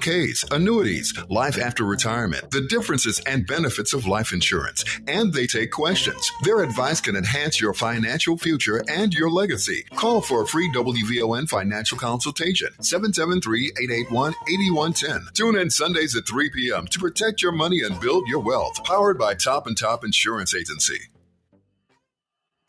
401ks, annuities, life after retirement, the differences and benefits of life insurance, and they take questions. Their advice can enhance your financial future and your legacy. Call for a free WVON financial consultation, 773-881-8110. Tune in Sundays at 3 p.m. to protect your money and build your wealth. Powered by Top and Top Insurance Agency.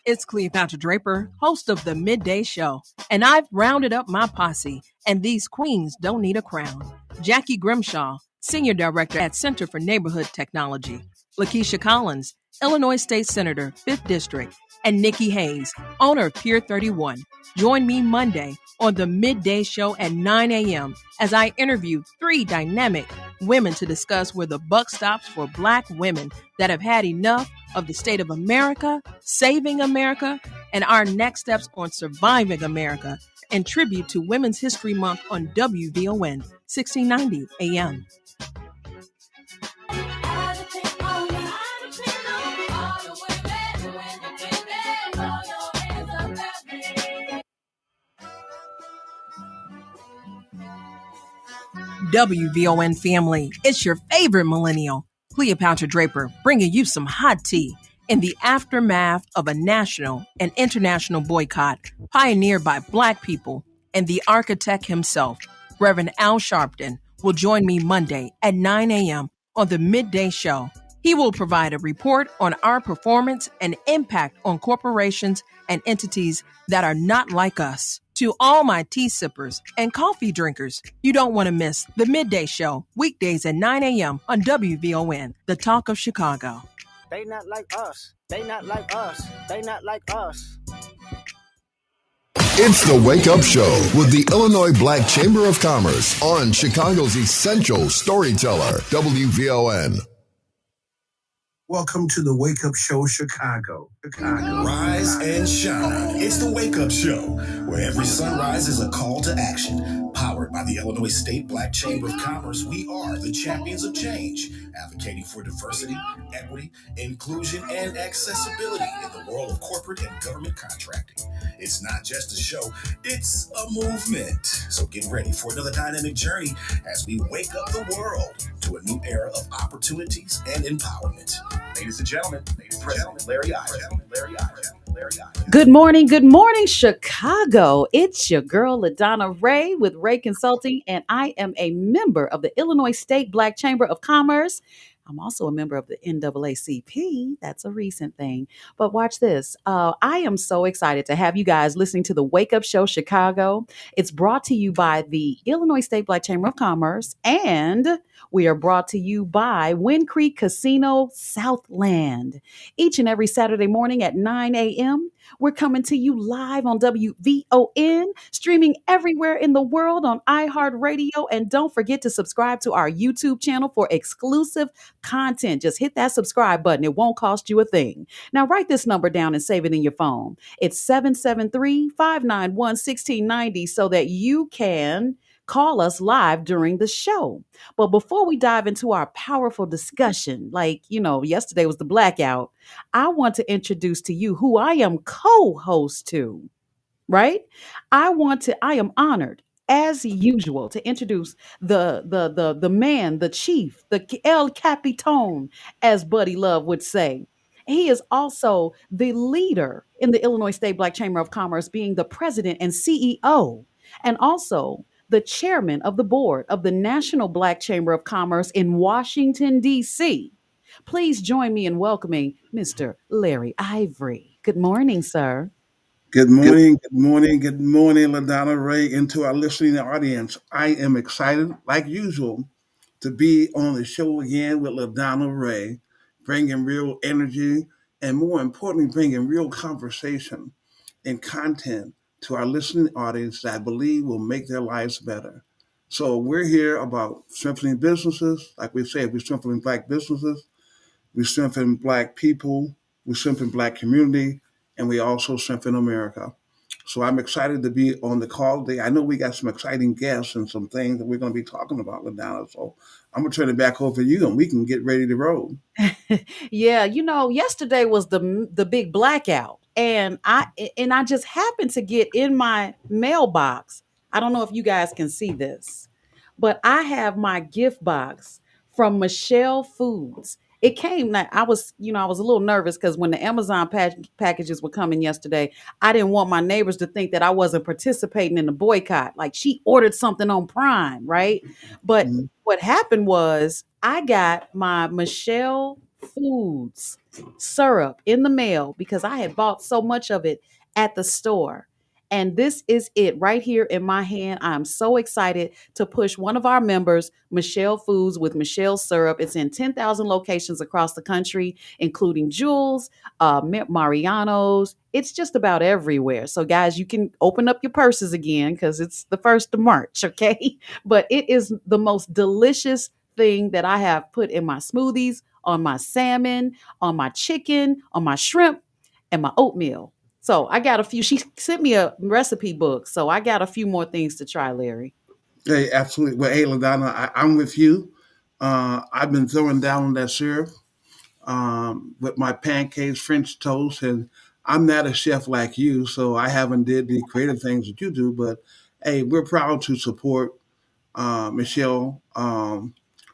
It's Cleopatra Draper, host of The Midday Show, and I've rounded up my posse, and these queens don't need a crown. Jackie Grimshaw, Senior Director at Center for Neighborhood Technology, Lakeisha Collins, Illinois State Senator, 5th District, and Nikki Hayes, owner of Pier 31. Join me Monday on The Midday Show at 9 a.m. as I interview 3 dynamic women to discuss where the buck stops for Black women that have had enough of the state of America, saving America, and our next steps on surviving America, in tribute to Women's History Month on WVON, 1690 AM. WVON family, it's your favorite millennial, Cleopatra Draper, bringing you some hot tea in the aftermath of a national and international boycott pioneered by Black people, and the architect himself, Reverend Al Sharpton, will join me Monday at 9 a.m. on The Midday Show. He will provide a report on our performance and impact on corporations and entities that are not like us. To all my tea sippers and coffee drinkers, you don't want to miss The Midday Show, weekdays at 9 a.m. on WVON, the talk of Chicago. They not like us. They not like us. They not like us. It's the Wake Up Show with the Illinois Black Chamber of Commerce on Chicago's essential storyteller, WVON. Welcome to the Wake Up Show, Chicago. Rise and shine. It's the Wake Up Show, where every sunrise is a call to action. Powered by the Illinois State Black Chamber of Commerce, we are the champions of change, advocating for diversity, equity, inclusion, and accessibility in the world of corporate and government contracting. It's not just a show, it's a movement. So get ready for another dynamic journey as we wake up the world to a new era of opportunities and empowerment. Ladies and gentlemen, Larry Ivory. Good morning, Chicago. It's your girl, LaDonna Raeh with Raeh Consulting, and I am a member of the Illinois State Black Chamber of Commerce. I'm also a member of the NAACP. That's a recent thing. But watch this. I am so excited to have you guys listening to the Wake Up Show Chicago. It's brought to you by the Illinois State Black Chamber of Commerce, and we are brought to you by Wind Creek Casino Southland. Each and every Saturday morning at 9 a.m., we're coming to you live on WVON, streaming everywhere in the world on iHeartRadio. And don't forget to subscribe to our YouTube channel for exclusive content. Just hit that subscribe button. It won't cost you a thing. Now, write this number down and save it in your phone. It's 773-591-1690 so that you can call us live during the show. But before we dive into our powerful discussion, like, yesterday was the blackout, I want to introduce to you who I am co-host to, right? I am honored, as usual, to introduce the man, the chief, the El Capitan, as Buddy Love would say. He is also the leader in the Illinois State Black Chamber of Commerce, being the president and CEO, and also the chairman of the board of the National Black Chamber of Commerce in Washington, D.C. Please join me in welcoming Mr. Larry Ivory. Good morning, sir. Good morning, LaDonna Raeh, and to our listening audience. I am excited, like usual, to be on the show again with LaDonna Raeh, bringing real energy and, more importantly, bringing real conversation and content to our listening audience that I believe will make their lives better. So we're here about strengthening businesses. Like we said, we're strengthening Black businesses, we strengthen Black people, we strengthen Black community, and we also strengthen America. So I'm excited to be on the call today. I know we got some exciting guests and some things that we're going to be talking about, LaDonna. So I'm going to turn it back over to you and we can get ready to roll. Yeah, yesterday was the big blackout. And I just happened to get in my mailbox. I don't know if you guys can see this, but I have my gift box from Michelle Foods. It came that I was a little nervous because when the Amazon packages were coming yesterday, I didn't want my neighbors to think that I wasn't participating in the boycott. Like she ordered something on Prime, right? But Mhm. what happened was I got my Michelle Foods syrup in the mail because I had bought so much of it at the store. And this is it right here in my hand. I'm so excited to push one of our members, Michelle Foods with Michelle Syrup. It's in 10,000 locations across the country, including Jules, Mariano's. It's just about everywhere. So, guys, you can open up your purses again because it's the 1st of March, okay? But it is the most delicious thing that I have put in my smoothies, on my salmon, on my chicken, on my shrimp, and my oatmeal. So I got a few. She sent me a recipe book, so I got a few more things to try, Larry. Hey, absolutely. Well, hey, LaDonna, I'm with you. I've been throwing down on that syrup with my pancakes, French toast, and I'm not a chef like you, so I haven't did the creative things that you do. But hey, we're proud to support Michelle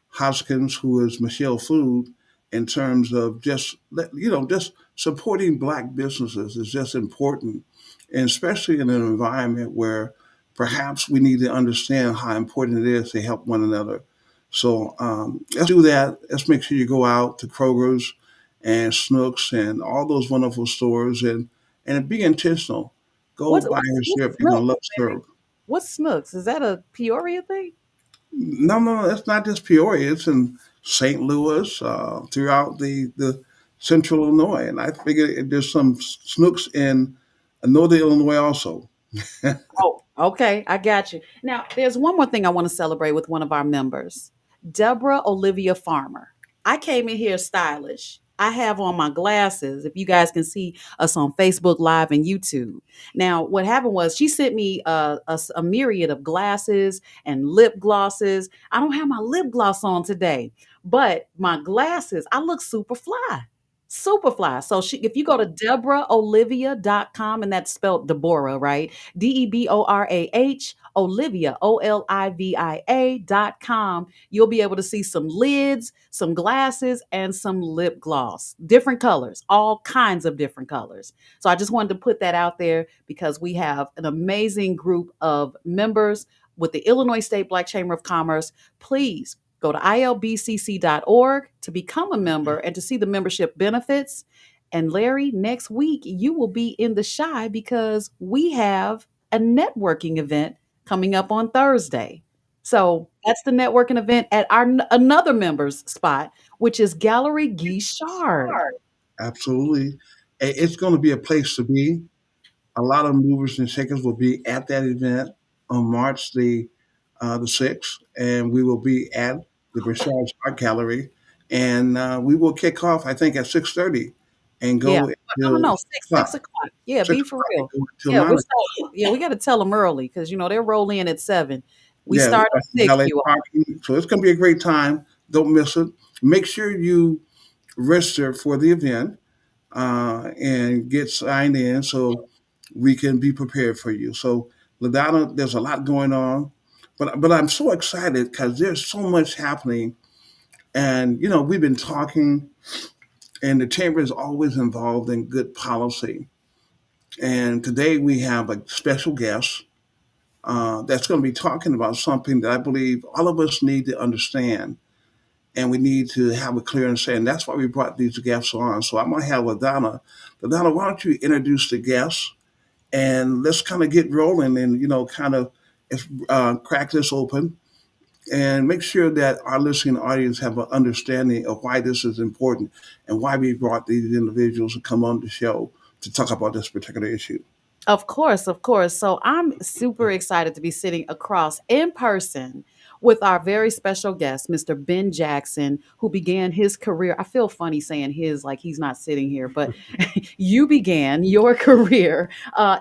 Hoskins, who is Michelle Food, in terms of just supporting Black businesses is just important, and especially in an environment where perhaps we need to understand how important it is to help one another. So let's do that. Let's make sure you go out to Kroger's and Snooks and all those wonderful stores and be intentional. Go What's buy what's your what's syrup. You're gonna Snooks, love Larry? syrup. What's Snooks? Is that a Peoria thing? No, no, no. It's not just Peoria. It's in St. Louis, throughout the central Illinois, and I figure there's some snooks in northern Illinois also. Oh, okay, I got you. Now, there's one more thing I want to celebrate with one of our members, Deborah Olivia Farmer. I came in here stylish. I have on my glasses. If you guys can see us on Facebook Live and YouTube. Now, what happened was she sent me a myriad of glasses and lip glosses. I don't have my lip gloss on today, but my glasses, I look super fly. Super fly. So if you go to deboraholivia.com, and that's spelled Deborah, right? DEBORAH, Olivia, OLIVIA.com. You'll be able to see some lids, some glasses, and some lip gloss. Different colors, all kinds of different colors. So I just wanted to put that out there because we have an amazing group of members with the Illinois State Black Chamber of Commerce. Please go to ilbcc.org to become a member and to see the membership benefits. And Larry, next week you will be in the shy because we have a networking event coming up on Thursday. So that's the networking event at our another member's spot, which is Gallery Guichard. Absolutely, it's going to be a place to be. A lot of movers and shakers will be at that event on March the 6th, and we will be at the Brashard's Art Gallery, and we will kick off, I think, at 6:30 and Yeah. go No, no, until no. Six o'clock. Yeah, six be for o'clock and real. go until Yeah, 9 we o'clock. start. Yeah, we got to tell them early because they roll in at 7. We Yeah, we start got at some 6. valet You all. parking, so it's going to be a great time. Don't miss it. Make sure you register for the event and get signed in so we can be prepared for you. So, LaDonna, there's a lot going on, but I'm so excited because there's so much happening. And we've been talking, and the chamber is always involved in good policy. And today we have a special guest that's going to be talking about something that I believe all of us need to understand, and we need to have a clear understanding. That's why we brought these guests on. So I'm going to have LaDonna. LaDonna, why don't you introduce the guests, and let's kind of get rolling and kind of crack this open and make sure that our listening audience have an understanding of why this is important and why we brought these individuals to come on the show to talk about this particular issue. Of course, of course. So I'm super excited to be sitting across in person with our very special guest, Mr. Ben Jackson, who began his career. I feel funny saying his like he's not sitting here, but you began your career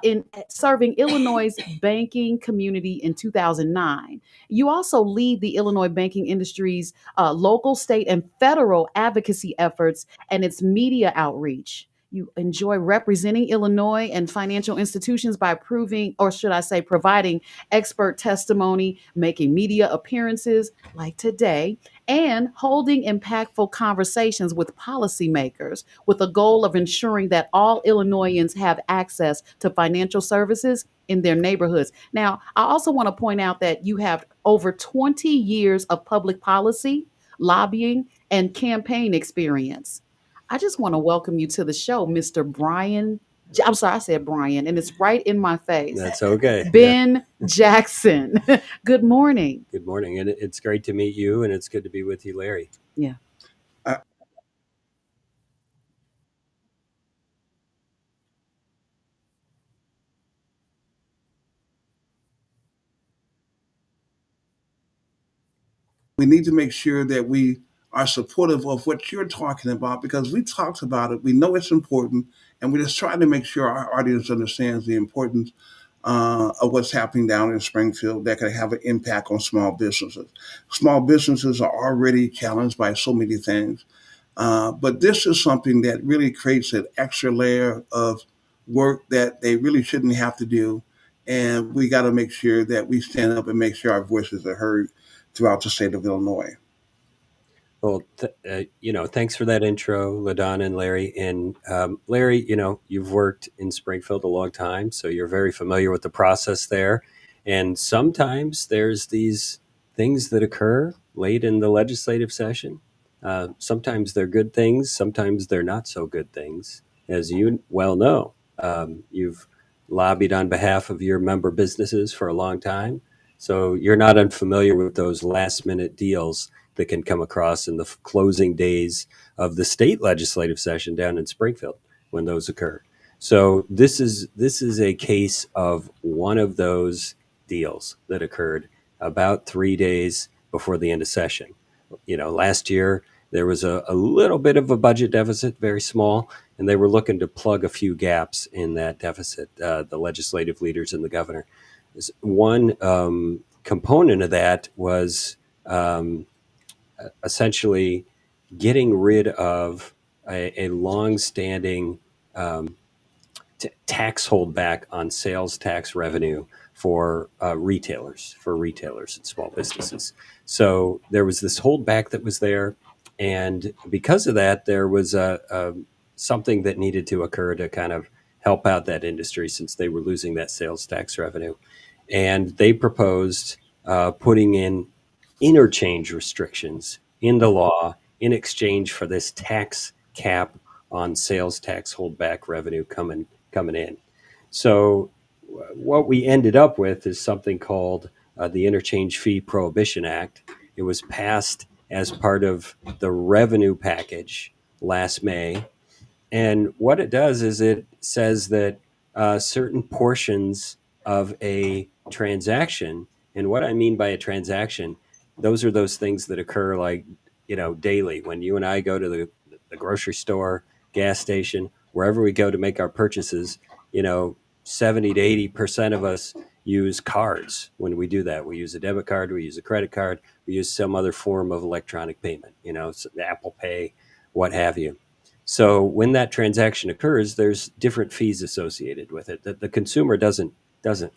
in serving Illinois' banking community in 2009. You also lead the Illinois banking industry's local, state, and federal advocacy efforts and its media outreach. You enjoy representing Illinois and financial institutions by proving, or should I say, providing expert testimony, making media appearances like today, and holding impactful conversations with policymakers with the goal of ensuring that all Illinoisans have access to financial services in their neighborhoods. Now, I also want to point out that you have over 20 years of public policy, lobbying, and campaign experience. I just want to welcome you to the show, Mr. Brian. I'm sorry, I said Brian, and it's right in my face. That's okay. Ben Jackson. Good morning. Good morning. And it's great to meet you, and it's good to be with you, Larry. Yeah. I, we need to make sure that we are supportive of what you're talking about because we talked about it. We know it's important, and we're just trying to make sure our audience understands the importance of what's happening down in Springfield that could have an impact on small businesses. Small businesses are already challenged by so many things, but this is something that really creates an extra layer of work that they really shouldn't have to do. And we got to make sure that we stand up and make sure our voices are heard throughout the state of Illinois. Well, thanks for that intro, LaDonna and Larry. And Larry, you've worked in Springfield a long time, so you're very familiar with the process there. And sometimes there's these things that occur late in the legislative session. Sometimes they're good things, sometimes they're not so good things, as you well know. You've lobbied on behalf of your member businesses for a long time, so you're not unfamiliar with those last minute deals that can come across in the closing days of the state legislative session down in Springfield when those occur. So this is a case of one of those deals that occurred about 3 days before the end of session. Last year there was a little bit of a budget deficit, very small, and they were looking to plug a few gaps in that deficit, the legislative leaders and the governor. One component of that was essentially getting rid of a long-standing tax holdback on sales tax revenue for retailers and small businesses. So there was this holdback that was there, and because of that, there was something that needed to occur to kind of help out that industry since they were losing that sales tax revenue. And they proposed putting in interchange restrictions in the law in exchange for this tax cap on sales tax holdback revenue coming in. So what we ended up with is something called the Interchange Fee Prohibition Act. It was passed as part of the revenue package last May. And what it does is it says that certain portions of a transaction, and what I mean by a transaction, those are those things that occur like, daily when you and I go to the grocery store, gas station, wherever we go to make our purchases, 70 to 80% of us use cards when we do that. We use a debit card, we use a credit card, we use some other form of electronic payment, Apple Pay, what have you. So when that transaction occurs, there's different fees associated with it that the consumer doesn't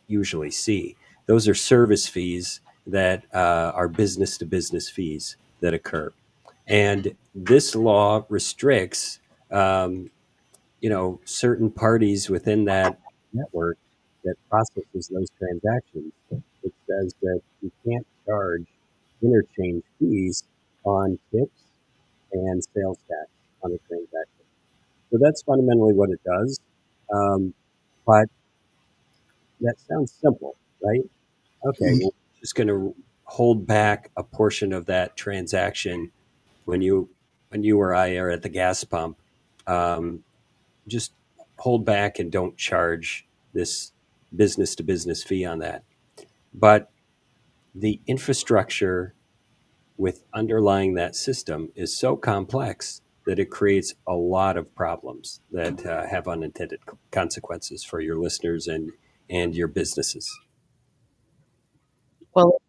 usually see. Those are service fees that are business to business fees that occur. And this law restricts, certain parties within that network that processes those transactions. It says that you can't charge interchange fees on tips and sales tax on a transaction. So that's fundamentally what it does. But that sounds simple, right? Okay, well, we're just going to hold back a portion of that transaction when you or I are at the gas pump. Just hold back and don't charge this business to business fee on that. But the infrastructure with underlying that system is so complex that it creates a lot of problems that have unintended consequences for your listeners and your businesses. Well,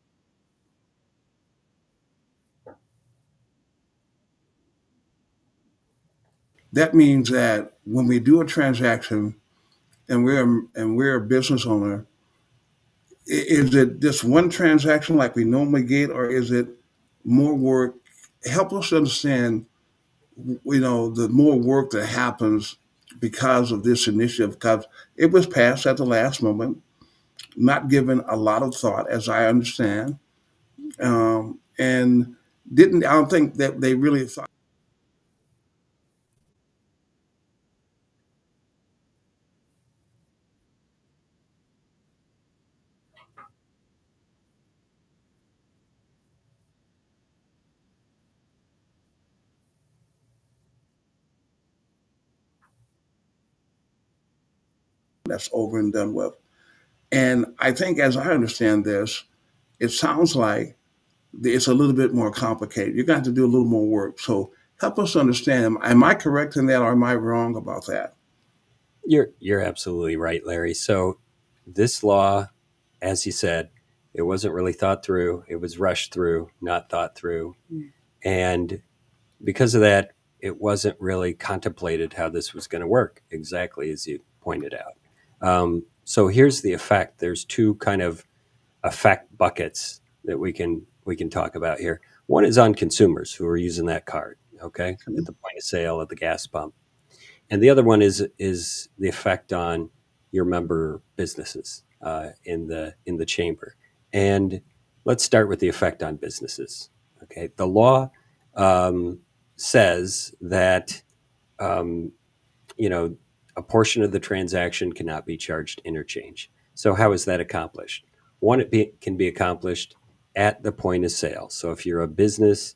That means that when we do a transaction and we're a business owner, is it just one transaction like we normally get, or is it more work? Help us understand, the more work that happens because of this initiative, because it was passed at the last moment, not given a lot of thought, as I understand, and I don't think that they really thought that's over and done with. And I think, as I understand this, it sounds like it's a little bit more complicated. You're going to have to do a little more work. So help us understand. Am I correct in that, or am I wrong about that? You're absolutely right, Larry. So this law, as you said, it wasn't really thought through. It was rushed through, not thought through. And because of that, it wasn't really contemplated how this was going to work, exactly as you pointed out. So here's the effect. There's two kind of effect buckets that we can talk about here. One is on consumers who are using that card, okay, at the point of sale, at the gas pump, and the other one is the effect on your member businesses in the chamber. And let's start with the effect on businesses. Okay, the law says that um, you know a portion of the transaction cannot be charged interchange. So how is that accomplished? One, can be accomplished at the point of sale. So if you're a business,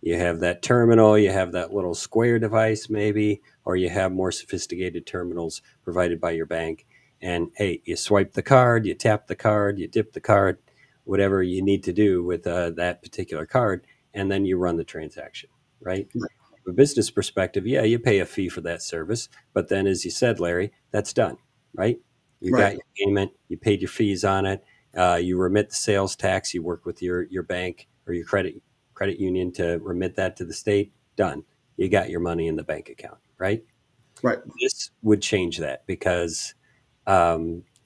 you have that terminal, you have that little square device maybe, or you have more sophisticated terminals provided by your bank. And hey, you swipe the card, you tap the card, you dip the card, whatever you need to do with that particular card, and then you run the transaction, right? From a business perspective, yeah, you pay a fee for that service, but then, as you said, Larry, that's done, right? You got Right. your payment, you paid your fees on it, you remit the sales tax, you work with your bank or your credit union to remit that to the state. Done. You got your money in the bank account, right? Right. This would change that because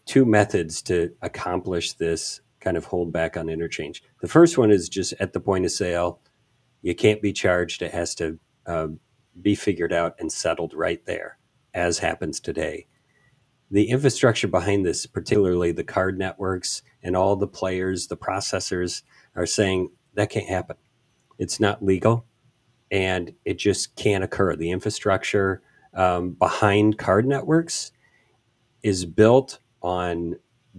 two methods to accomplish this kind of hold back on interchange. The first one is just at the point of sale. You can't be charged. It has to uh, be figured out and settled right there, as happens today. The infrastructure behind this, particularly the card networks and all the players, the processors, are saying that can't happen. It's not legal and it just can't occur. The infrastructure behind card networks is built on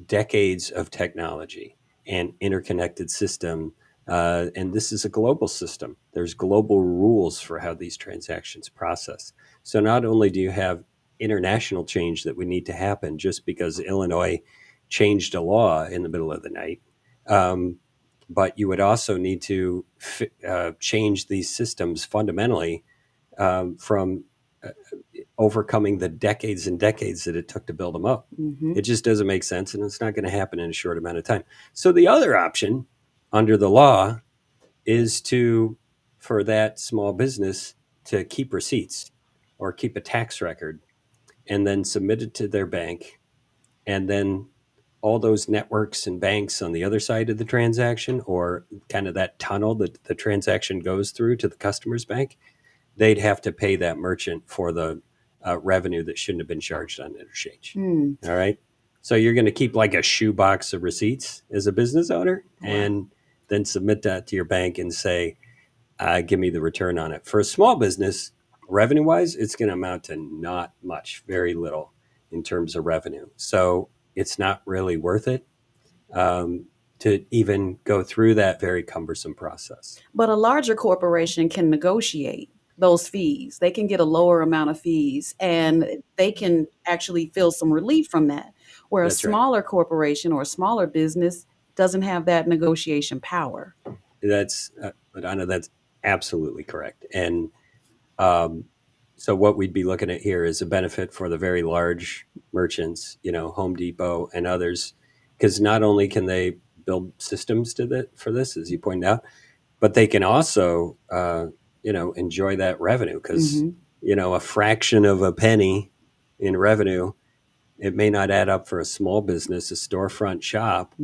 decades of technology and interconnected system. And this is a global system. There's global rules for how these transactions process. So not only do you have international change that would need to happen just because Illinois changed a law in the middle of the night, um, but you would also need to change these systems fundamentally from overcoming the decades and decades that it took to build them up. Mm-hmm. It just doesn't make sense, and it's not going to happen in a short amount of time. So the other option under the law is for that small business to keep receipts or keep a tax record and then submit it to their bank, and then all those networks and banks on the other side of the transaction, or kind of that tunnel that the transaction goes through to the customer's bank, they'd have to pay that merchant for the revenue that shouldn't have been charged on interchange. All right. So you're going to keep like a shoebox of receipts as a business owner and then submit that to your bank and say, give me the return on it. For a small business, revenue wise, it's going to amount to not much, very little in terms of revenue. So it's not really worth it to even go through that very cumbersome process. But a larger corporation can negotiate those fees. They can get a lower amount of fees and they can actually feel some relief from that. Where a That's right. smaller corporation or a smaller business doesn't have that negotiation power. That's LaDonna, that's absolutely correct. And so what we'd be looking at here is a benefit for the very large merchants, Home Depot and others, because not only can they build systems for this, as you pointed out, but they can also, enjoy that revenue because Mm-hmm. a fraction of a penny in revenue, it may not add up for a small business, a storefront shop,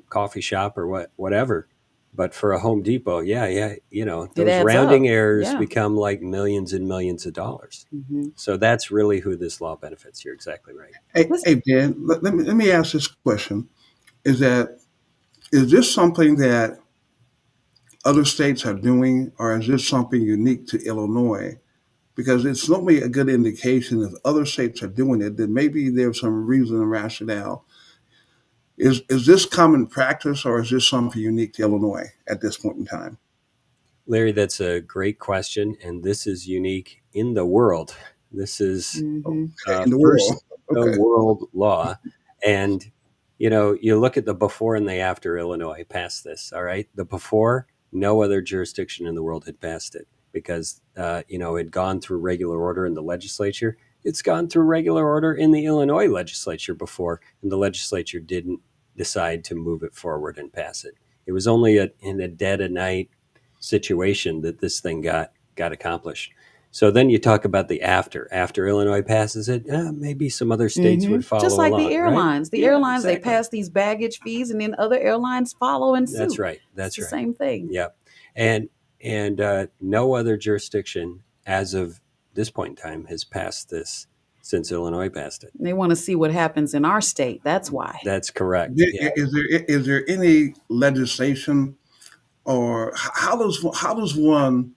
coffee shop, or whatever. But for a Home Depot, It those adds up. rounding errors Yeah. become like millions and millions of dollars. Mhm. So that's really who this law benefits. You're exactly right. Listen, Hey Dan, let me ask this question: is this something that other states are doing, or is this something unique to Illinois? Because it's normally a good indication if other states are doing it, then maybe there's some reason and rationale. Is this common practice, or is this something unique to Illinois at this point in time? Larry, that's a great question. And this is unique in the world. This is mhm. In the first world. Okay. world law. And, you look at the before and the after Illinois passed this, all right? The before, no other jurisdiction in the world had passed it because, it had gone through regular order in the legislature. It's gone through regular order in the Illinois legislature before, and the legislature didn't decide to move it forward and pass it. It was only in a dead of night situation that this thing got accomplished. So then you talk about the after Illinois passes it, maybe some other states would Just follow like the along, right? airlines. The Yeah, airlines, they exactly. pass these baggage fees and then other airlines follow in That's suit. right. It's That's the right. same thing. Yep. And no other jurisdiction as of this point in time has passed this since Illinois passed it. They want to see what happens in our state. That's why. That's correct. Yeah. Is there any legislation, or how does one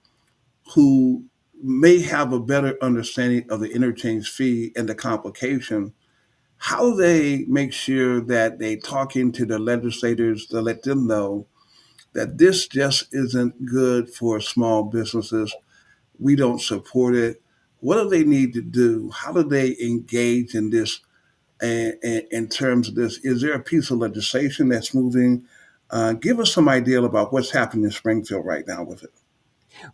who may have a better understanding of the interchange fee and the complication, how do they make sure that they talking to the legislators to let them know that this just isn't good for small businesses? We don't support it. What do they need to do? How do they engage in this? And in terms of this, is there a piece of legislation that's moving? Give us some idea about what's happening in Springfield right now with it.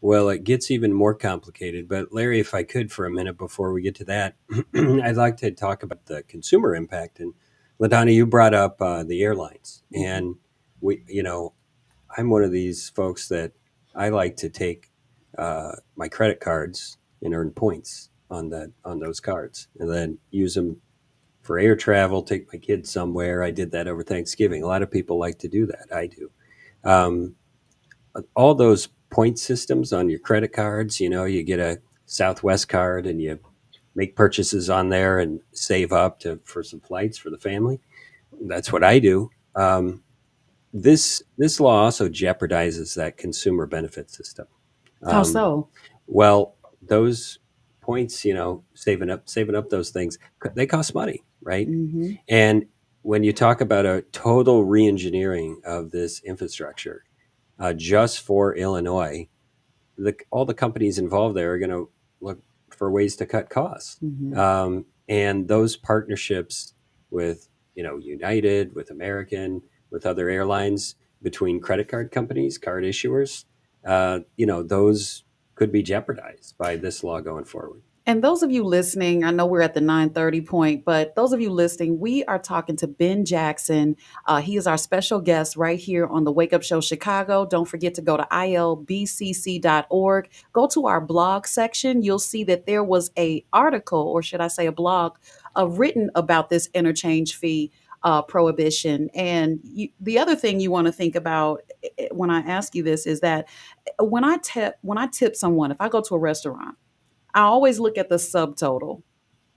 Well, it gets even more complicated. But Larry, if I could for a minute before we get to that, I'd like to talk about the consumer impact. And LaDonna, you brought up the airlines, and I'm one of these folks that I like to take my credit cards and earn points on those cards, and then use them for air travel. Take my kids somewhere. I did that over Thanksgiving. A lot of people like to do that. I do. Um, all those point systems on your credit cards. You get a Southwest card and you make purchases on there and save up for some flights for the family. That's what I do. This law also jeopardizes that consumer benefit system. How Um, so? well, those points, saving up those things, they cost money, right? hmm And when you talk about a total reengineering of this infrastructure, just for Illinois, all the companies involved there are going to look for ways to cut costs. hmm And those partnerships with, United, with American, with other airlines, between credit card companies, card issuers, those could be jeopardized by this law going forward. And those of you listening, I know we're at the 9:30 point, but those of you listening, we are talking to Ben Jackson. He is our special guest right here on the Wake Up Show Chicago. Don't forget to go to ilbcc.org. Go to our blog section. You'll see that there was a article, or should I say a blog, written about this interchange fee prohibition. And the other thing you want to think about when I ask you this is that when I tip someone, if I go to a restaurant, I always look at the subtotal.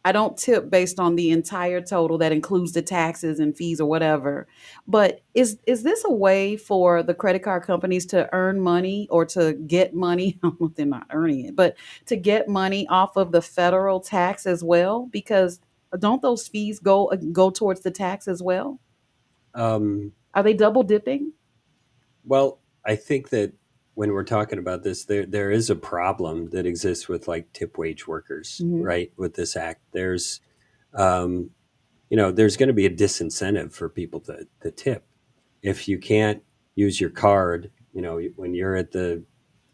I don't tip based on the entire total that includes the taxes and fees or whatever. But is this a way for the credit card companies to earn money or to get money? I don't know if they're not earning it, but to get money off of the federal tax as well? Because don't those fees go towards the tax as well? Um, Are they double dipping? well, I think that when we're talking about this, there is a problem that exists with like tip wage workers, hmm right? With this act, um, there's going to be a disincentive for people to tip. If you can't use your card, when you're at the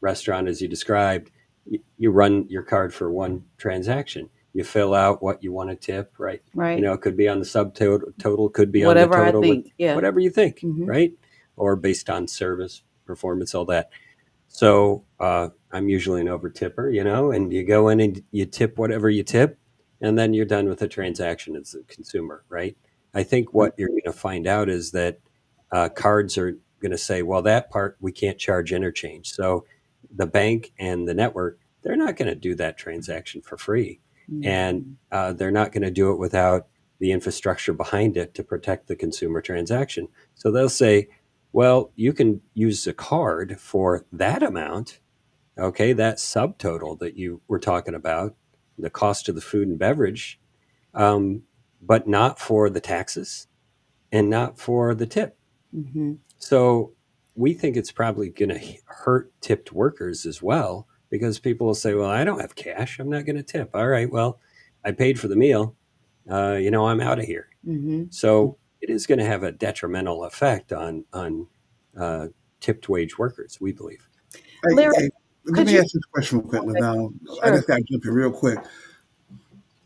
restaurant, as you described, you run your card for one transaction. You fill out what you want to tip, right? Right. It could be on the subtotal, could be on the Whatever I total with think. Yeah. whatever you think, hmm right? Or based on service, performance, all that. So I'm usually an over tipper, and you go in and you tip whatever you tip, and then you're done with the transaction as a consumer, right? I think what you're going to find out is that cards are going to say, well, that part we can't charge interchange. So the bank and the network, they're not going to do that transaction for free. And Mhm. they're not going to do it without the infrastructure behind it to protect the consumer transaction. So they'll say, well, you can use a card for that amount, okay, that subtotal that you were talking about, the cost of the food and beverage, um, but not for the taxes and not for the tip. Mhm. So we think it's probably going to hurt tipped workers as well because people will say, well, I don't have cash. I'm not going to tip. All right, well, I paid for the meal. I'm out of here. Mhm. So it is going to have a detrimental effect on uh, tipped wage workers, we believe. Hey, Larry, hey, let could me you? ask this question real quick, Okay, LaDonna. I sure. just got to jump in real quick.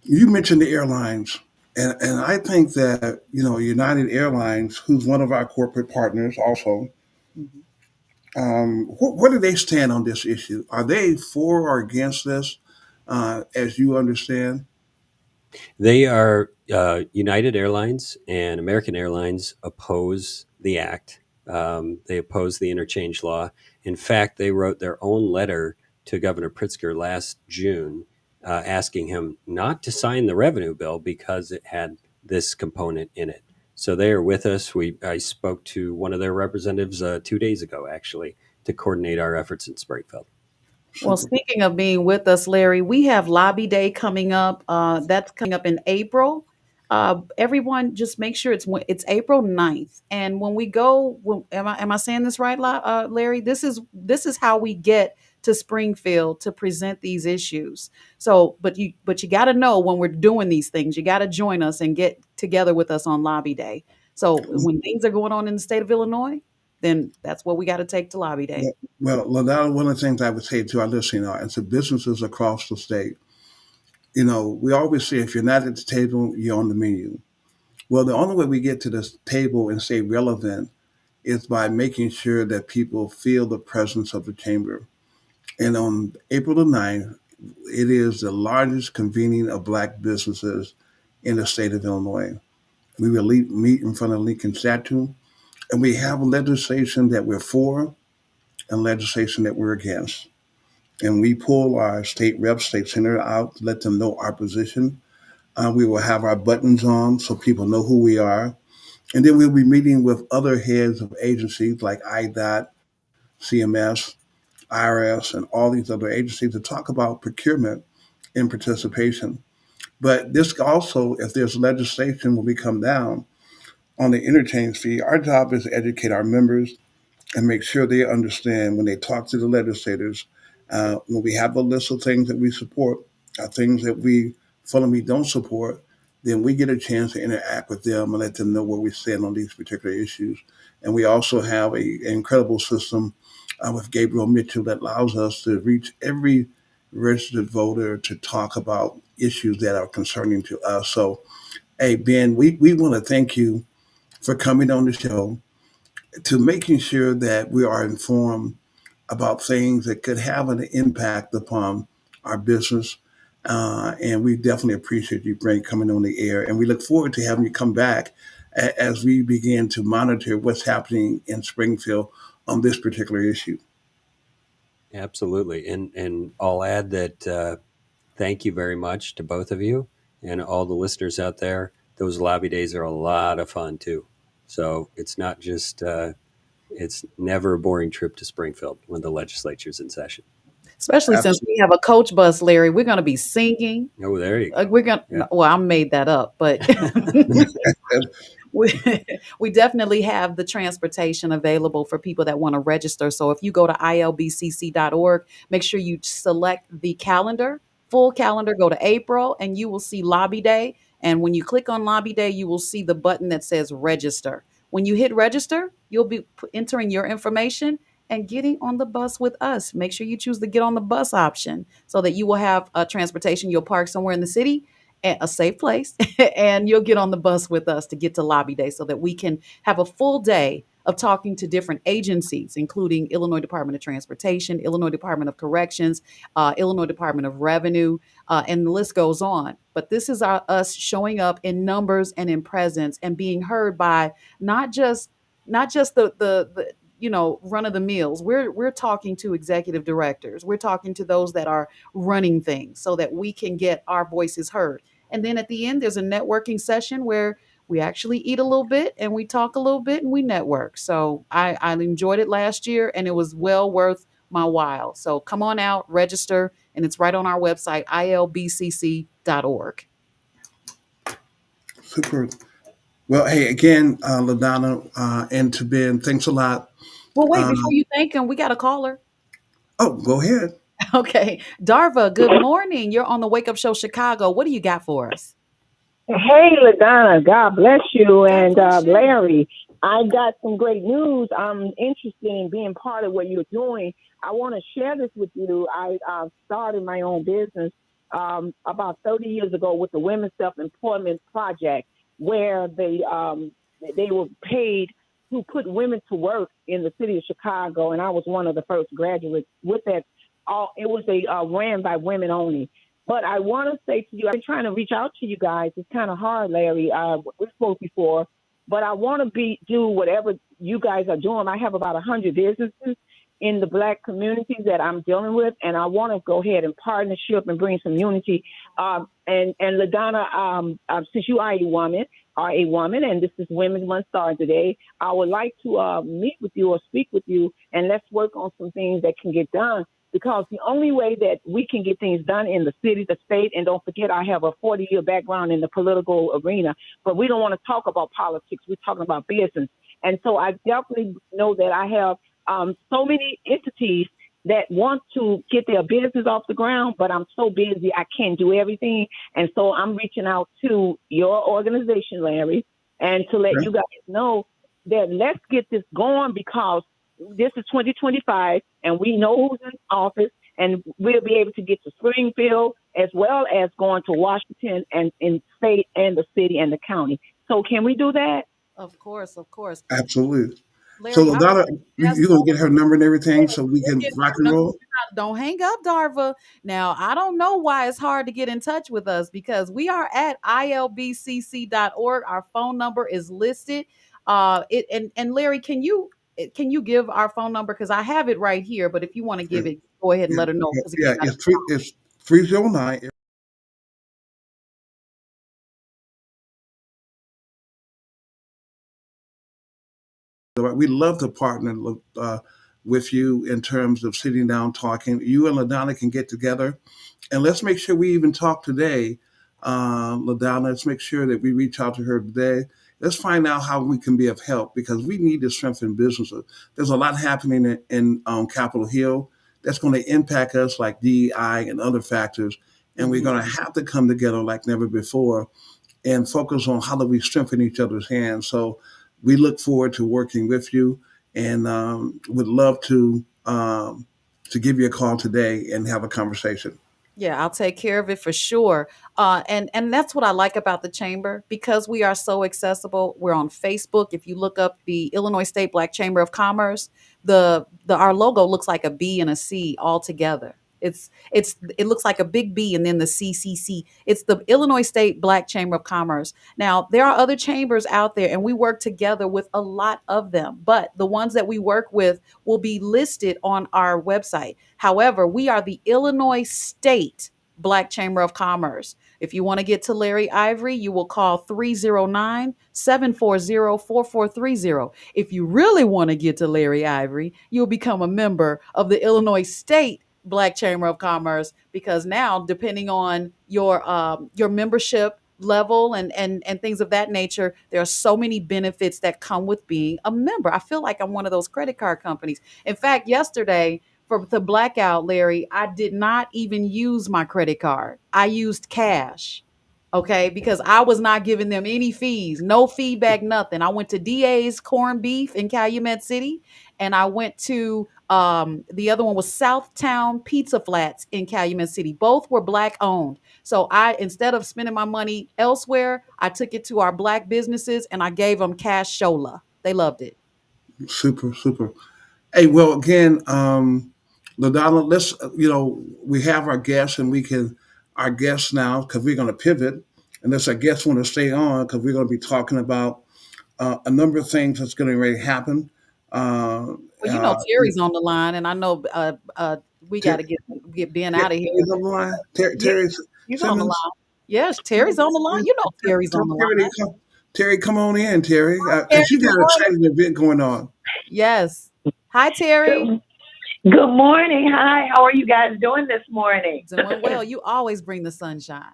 You mentioned the airlines, and I think that United Airlines, who's one of our corporate partners, also, Mhm. where do they stand on this issue? Are they for or against this, as you understand? They are United Airlines and American Airlines oppose the act. They oppose the interchange law. In fact, they wrote their own letter to Governor Pritzker last June, asking him not to sign the revenue bill because it had this component in it. So they are with us. I spoke to one of their representatives 2 days ago, actually, to coordinate our efforts in Springfield. Well, Super. speaking of being with us, Larry, we have Lobby Day coming up. That's coming up in April. Everyone, just make sure it's April 9th. And when we go, am I saying this right, Larry? This is how we get to Springfield to present these issues. So, but you got to know when we're doing these things, you got to join us and get together with us on Lobby Day. So when things are going on in the state of Illinois, then that's what we got to take to Lobby Day. Well, LaDonna, one of the things I would say to our listening audience, to businesses across the state, we always say if you're not at the table, you're on the menu. Well, the only way we get to this table and stay relevant is by making sure that people feel the presence of the chamber. And on April the 9th, it is the largest convening of Black businesses in the state of Illinois. We will meet in front of Lincoln Statue, and we have legislation that we're for and legislation that we're against. And we pull our state reps, state senator out to let them know our position. We will have our buttons on so people know who we are. And then we'll be meeting with other heads of agencies like IDOT, CMS, IRS, and all these other agencies to talk about procurement and participation. But this also, if there's legislation when we come down on the interchange fee, our job is to educate our members and make sure they understand when they talk to the legislators, when we have a list of things that we support, things that we fully don't support, then we get a chance to interact with them and let them know where we stand on these particular issues. And we also have an incredible system with Gabriel Mitchell that allows us to reach every registered voter to talk about issues that are concerning to us. So, hey, Ben, we want to thank you for coming on the show, to making sure that we are informed about things that could have an impact upon our business. And we definitely appreciate you, Brent, coming on the air. And we look forward to having you come back as we begin to monitor what's happening in Springfield on this particular issue. Absolutely. And I'll add that thank you very much to both of you and all the listeners out there. Those lobby days are a lot of fun too. So it's not just, it's never a boring trip to Springfield when the legislature's in session. Especially since Absolutely. we have a coach bus, Larry. We're going to be singing. Oh, there you go. We're going Yeah. to, well, I made that up, but we, we definitely have the transportation available for people that want to register. So if you go to ilbcc.org, make sure you select the calendar, full calendar, go to April, and you will see Lobby Day. And when you click on Lobby Day, you will see the button that says register. When you hit register, you'll be entering your information and getting on the bus with us. Make sure you choose the get on the bus option so that you will have a transportation. You'll park somewhere in the city at a safe place and you'll get on the bus with us to get to Lobby Day so that we can have a full day of talking to different agencies, including Illinois Department of Transportation, Illinois Department of Corrections, Illinois Department of Revenue, and the list goes on. But this is us showing up in numbers and in presence and being heard by not just the run of the mills. We're talking to executive directors. We're talking to those that are running things so that we can get our voices heard. And then at the end, there's a networking session where we actually eat a little bit and we talk a little bit and we network. So I enjoyed it last year and it was well worth my while. So come on out, register, and it's right on our website, ilbcc.org. Super. Well, hey, again, LaDonna and to Ben, thanks a lot. Well, wait, Uh, before you thank him, we got a caller. oh, go ahead. Okay. Darva, good morning. You're on the Wake Up Show Chicago. What do you got for us? Hey, LaDonna, God bless you. God And bless you. Larry, I got some great news. I'm interested in being part of what you're doing. I want to share this with you. I started my own business about 30 years ago with the Women's Self-Employment Project, where they were paid to put women to work in the city of Chicago. And I was one of the first graduates with that. It was ran by women only. But I want to say to you, I've been trying to reach out to you guys. It's kind of hard, Larry. We spoke before, but I want to do whatever you guys are doing. I have about 100 businesses in the Black communities that I'm dealing with, and I want to go ahead and partnership and bring some unity. And LaDonna, since you are a woman, and this is Women's Month starting today, I would like to meet with you or speak with you, and let's work on some things that can get done. Because the only way that we can get things done in the city, the state, and don't forget, I have a 40-year background in the political arena, but we don't want to talk about politics. We're talking about business. And so I definitely know that I have so many entities that want to get their business off the ground, but I'm so busy, I can't do everything. And so I'm reaching out to your organization, Larry, and to let you guys know that let's get this going, because this is 2025, and we know who's in office, and we'll be able to get to Springfield as well as going to Washington and in state and the city and the county. So can we do that? Of course, of course. Absolutely. So, Larry, I LaDonna, yes, you're going to get her number and everything so we we'll can get rock her and number. roll? Don't hang up, Darva. Now, I don't know why it's hard to get in touch with us because we are at ilbcc.org. Our phone number is listed. And Larry, can you give our phone number? Because I have it right here, but if you want to give it, go ahead and Yeah, let her know. yeah, Because yeah, again, it's 309. We love to partner with you in terms of sitting down talking. You and LaDonna can get together, and let's make sure we even talk today. LaDonna, let's make sure that we reach out to her today. Let's find out how we can be of help, because we need to strengthen businesses. There's a lot happening in Capitol Hill that's going to impact us, like DEI and other factors, and we're Mhm. going to have to come together like never before and focus on how do we strengthen each other's hands. So we look forward to working with you, and would love to give you a call today and have a conversation. Yeah, I'll take care of it for sure. And that's what I like about the chamber because we are so accessible. We're on Facebook. If you look up the Illinois State Black Chamber of Commerce, the our logo looks like a B and a C all together. It looks like a big B and then the CCC. It's the Illinois State Black Chamber of Commerce. Now, there are other chambers out there and we work together with a lot of them, but the ones that we work with will be listed on our website. However, we are the Illinois State Black Chamber of Commerce. If you want to get to Larry Ivory, you will call 309-740-4430. If you really want to get to Larry Ivory, you'll become a member of the Illinois State Black Chamber of Commerce because now, depending on your membership level and things of that nature, there are so many benefits that come with being a member. I feel like I'm one of those credit card companies. In fact, yesterday for the blackout, Larry, I did not even use my credit card. I used cash. Okay, because I was not giving them any fees, no feedback, nothing. I went to DA's Corned Beef in Calumet City, and I went to the other one was Southtown Pizza Flats in Calumet City. Both were black owned. So I, instead of spending my money elsewhere, I took it to our black businesses and I gave them cash shola. They loved it. Super, super. Hey, well, again, LaDonna, let's, we have our guests and our guests now, because we're going to pivot. Unless our guests want to stay on, because we're going to be talking about a number of things that's going to really happen. Uh, Well, uh, Terry's on the line, and I know we got Ter- to get Ben out of here. Terry's on the line. Yeah, Terry he's on the Simmons. line. Yes, Terry's on the line. Terry's Tell on the Terry line. to come. Terry, come on in, Terry, Terry, because you good got an morning. exciting event going on. Yes. Hi, Terry. Good morning. Hi. How are you guys doing this morning? Doing well. You always bring the sunshine.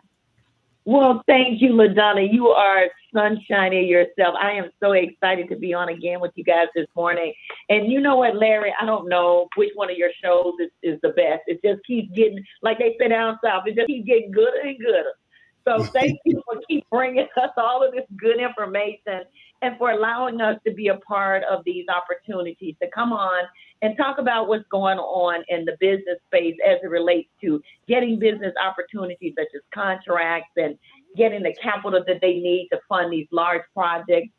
Well, thank you, LaDonna. You are sunshiny yourself. I am so excited to be on again with you guys this morning. And you know what, Larry? I don't know which one of your shows is the best. It just keeps getting, like they say down south, it just keeps getting gooder and gooder. So thank you for keep bringing us all of this good information and for allowing us to be a part of these opportunities to come on and talk about what's going on in the business space as it relates to getting business opportunities such as contracts and getting the capital that they need to fund these large projects.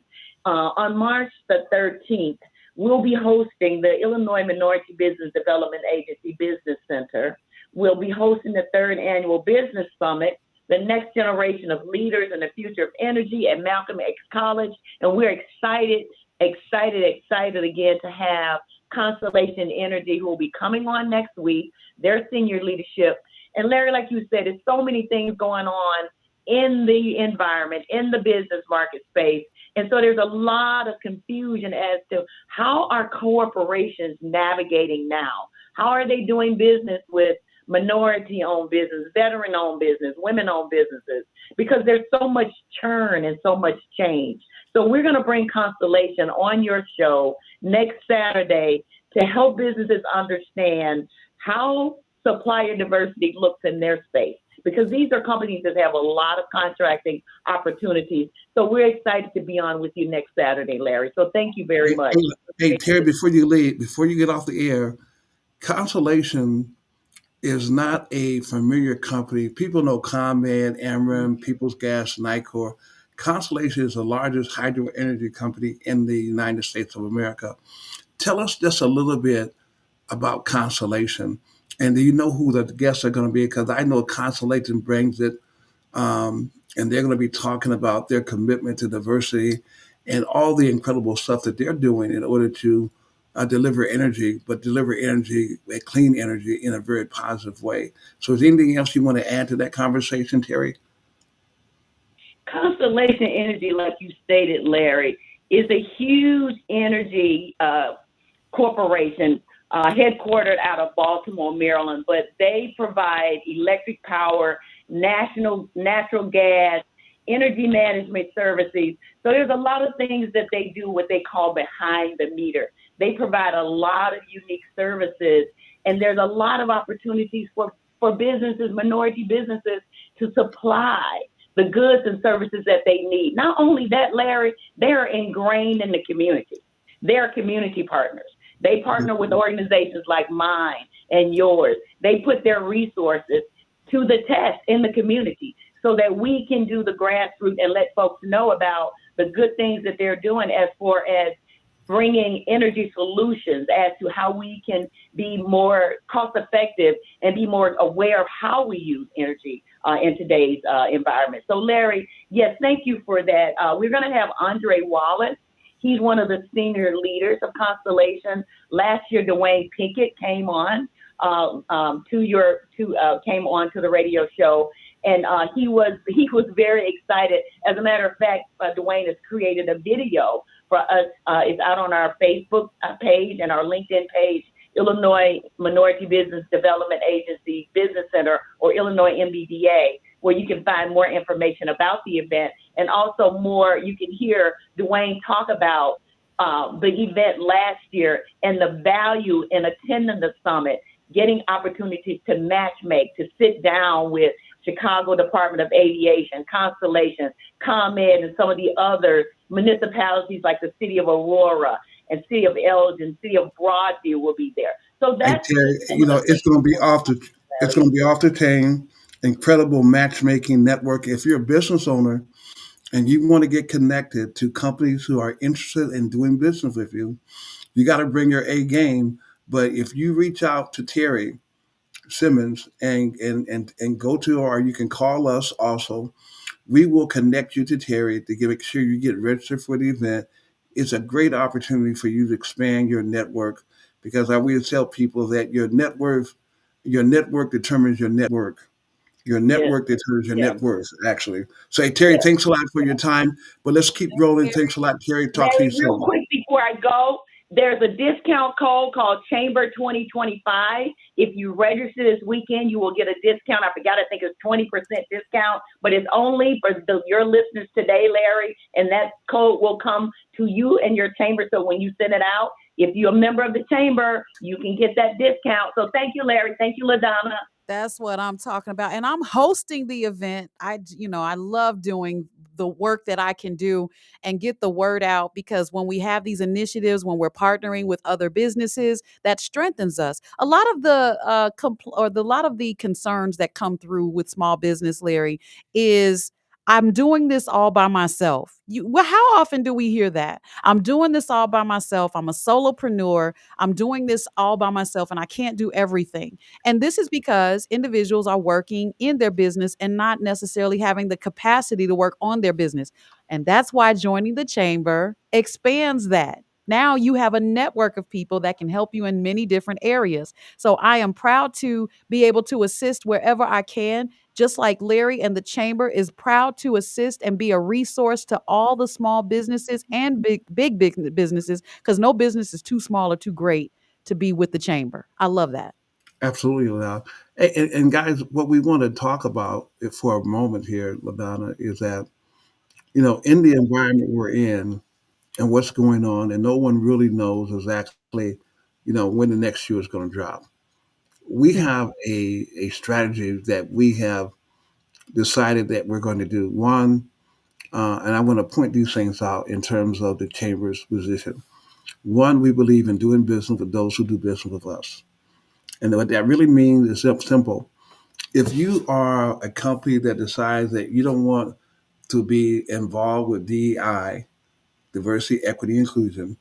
On March the 13th, we'll be hosting the Illinois Minority Business Development Agency Business Center. We'll be hosting the third annual Business Summit, the next generation of leaders in the future of energy at Malcolm X College. And we're excited again to have Constellation Energy, who will be coming on next week, their senior leadership. And Larry, like you said, there's so many things going on in the environment, in the business market space. And so there's a lot of confusion as to how are corporations navigating now? How are they doing business with minority-owned business, veteran-owned business, women-owned businesses? Because there's so much churn and so much change. So we're going to bring Constellation on your show next Saturday to help businesses understand how supplier diversity looks in their space, because these are companies that have a lot of contracting opportunities. So we're excited to be on with you next Saturday, Larry. So thank you very much. Hey, Terry, before you leave, before you get off the air, Constellation is not a familiar company. People know ComEd, Ameren, People's Gas, Nicor. Constellation is the largest hydro energy company in the United States of America. Tell us just a little bit about Constellation. And do you know who the guests are going to be? Because I know Constellation brings it, and they're going to be talking about their commitment to diversity and all the incredible stuff that they're doing in order to deliver energy, but deliver energy, clean energy in a very positive way. So is there anything else you want to add to that conversation, Terry? Constellation Energy, like you stated, Larry, is a huge energy corporation headquartered out of Baltimore, Maryland, but they provide electric power, natural gas, energy management services. So there's a lot of things that they do, what they call behind the meter. They provide a lot of unique services, and there's a lot of opportunities for businesses, minority businesses, to supply the goods and services that they need. Not only that, Larry, they're ingrained in the community. They're community partners. They partner with organizations like mine and yours. They put their resources to the test in the community so that we can do the grassroots and let folks know about the good things that they're doing as far as bringing energy solutions as to how we can be more cost effective and be more aware of how we use energy in today's environment. So Larry, yes, thank you for that. We're going to have Andre Wallace. He's one of the senior leaders of Constellation. Last year, Dwayne Pinkett came on came on to the radio show, and he was very excited. As a matter of fact, Dwayne has created a video for us. It's out on our Facebook page and our LinkedIn page, Illinois Minority Business Development Agency Business Center, or Illinois MBDA, where you can find more information about the event, and also more, you can hear Dwayne talk about the event last year and the value in attending the summit, getting opportunities to match make, to sit down with Chicago Department of Aviation, Constellation, ComEd, and some of the other municipalities like the city of Aurora and city of Elgin, city of Broadview will be there. So that's, Terry, it's going to be off the chain. Incredible matchmaking network. If you're a business owner and you want to get connected to companies who are interested in doing business with you, You got to bring your A game. But if you reach out to Terry Simmons and go to, or you can call us also, we will connect you to Terry to make sure you get registered for the event. It's a great opportunity for you to expand your network because I always tell people that your network determines your network. Your Yes, network determines your yes, net worth, actually. So, hey, Terry, yes. thanks a lot for your time. But let's keep rolling. Thanks a lot, Terry. Talk to you Larry, real soon. quick before I go, there's a discount code called Chamber 2025. If you register this weekend, you will get a discount. I forgot, I think it's 20% discount, but it's only for your listeners today, Larry, and that code will come to you and your chamber. So when you send it out, if you're a member of the chamber, you can get that discount. So thank you, Larry. Thank you, LaDonna. That's what I'm talking about. And I'm hosting the event. I love doing the work that I can do and get the word out because when we have these initiatives, when we're partnering with other businesses, that strengthens us. A lot of the a lot of the concerns that come through with small business, Larry, is I'm doing this all by myself. How often do we hear that? I'm doing this all by myself. I'm a solopreneur. I'm doing this all by myself and I can't do everything. And this is because individuals are working in their business and not necessarily having the capacity to work on their business. And that's why joining the chamber expands that. Now you have a network of people that can help you in many different areas. So I am proud to be able to assist wherever I can, just like Larry and the chamber is proud to assist and be a resource to all the small businesses and big businesses because no business is too small or too great to be with the chamber. I love that. Absolutely, Ladonna. And guys, what we want to talk about for a moment here, Ladonna, is that, in the environment we're in and what's going on, and no one really knows exactly, when the next shoe is going to drop. We have a strategy that we have decided that we're going to do. One, and I want to point these things out in terms of the chamber's position. One, we believe in doing business with those who do business with us. And what that really means is simple. If you are a company that decides that you don't want to be involved with DEI, diversity, equity, inclusion,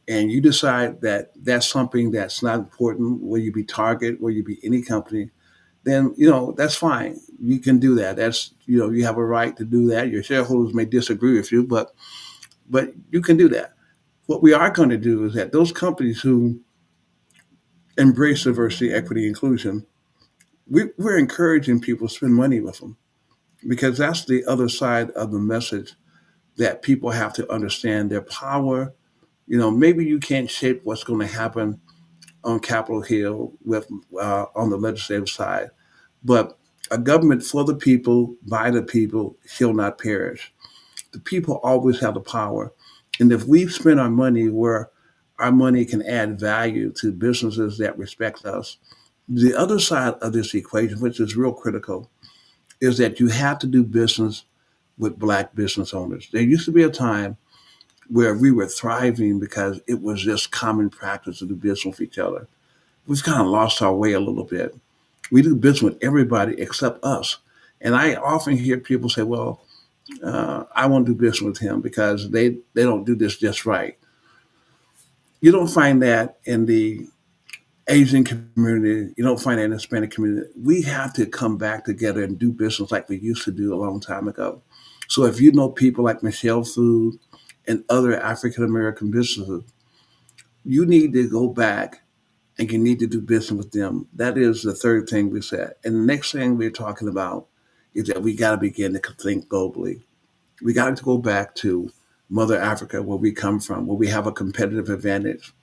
and you decide that that's something that's not important, whether you be Target, whether you be any company, then that's fine. You can do that. That's you have a right to do that. Your shareholders may disagree with you, but you can do that. What we are going to do is that those companies who embrace diversity, equity, inclusion, we're encouraging people to spend money with them because that's the other side of the message that people have to understand their power. Maybe you can't shape what's going to happen on Capitol Hill with on the legislative side, but a government for the people, by the people, shall not perish. The people always have the power, and if we spend our money where our money can add value to businesses that respect us, the other side of this equation, which is real critical, is that you have to do business with Black business owners. There used to be a time where we were thriving because it was just common practice to do business with each other. We've kind of lost our way a little bit. We do business with everybody except us. And I often hear people say, well, I won't do business with him because they don't do this just right. You don't find that in the Asian community. You don't find that in the Hispanic community. We have to come back together and do business like we used to do a long time ago. So if you know people like Michelle Food and other African American businesses, you need to go back and you need to do business with them. That is the third thing we said. And the next thing we're talking about is that we got to begin to think globally. We got to go back to Mother Africa, where we come from, where we have a competitive advantage,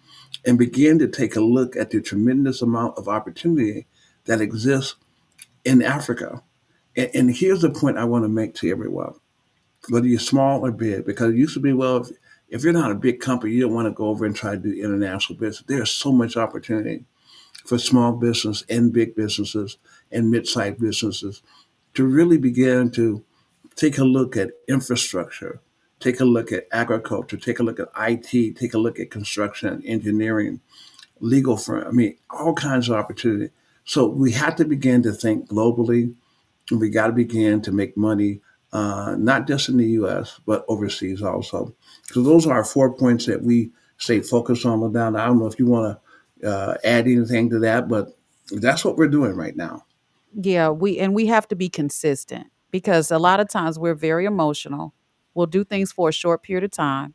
and begin to take a look at the tremendous amount of opportunity that exists in Africa. And here's the point I want to make to everyone, whether you're small or big, because it used to be, well, if you're not a big company, you don't want to go over and try to do international business. There's so much opportunity for small business and big businesses and mid-sized businesses to really begin to take a look at infrastructure, take a look at agriculture, take a look at IT, take a look at construction, engineering, legal firm. I mean, all kinds of opportunity. So we have to begin to think globally. And we got to begin to make money, not just in the U.S., but overseas also. So those are our 4 points that we stay focused on, LaDonna. I don't know if you want to add anything to that, but that's what we're doing right now. Yeah, we have to be consistent because a lot of times we're very emotional. We'll do things for a short period of time.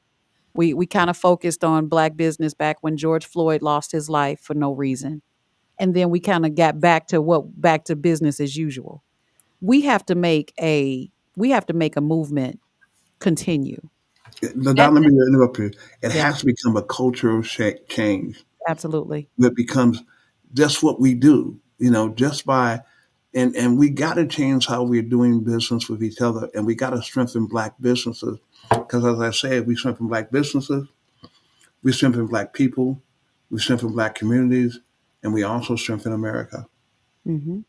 We kind of focused on black business back when George Floyd lost his life for no reason. And then we kind of got back to business as usual. We have to make a we have to make a movement continue. LaDonna, That, let me interrupt you. It yeah, has to become a cultural change. absolutely. It becomes just what we do, just by, and we got to change how we're doing business with each other, and we got to strengthen black businesses. Because as I said, we strengthen black businesses, we strengthen black people, we strengthen black communities, and we also strengthen America. Mhm.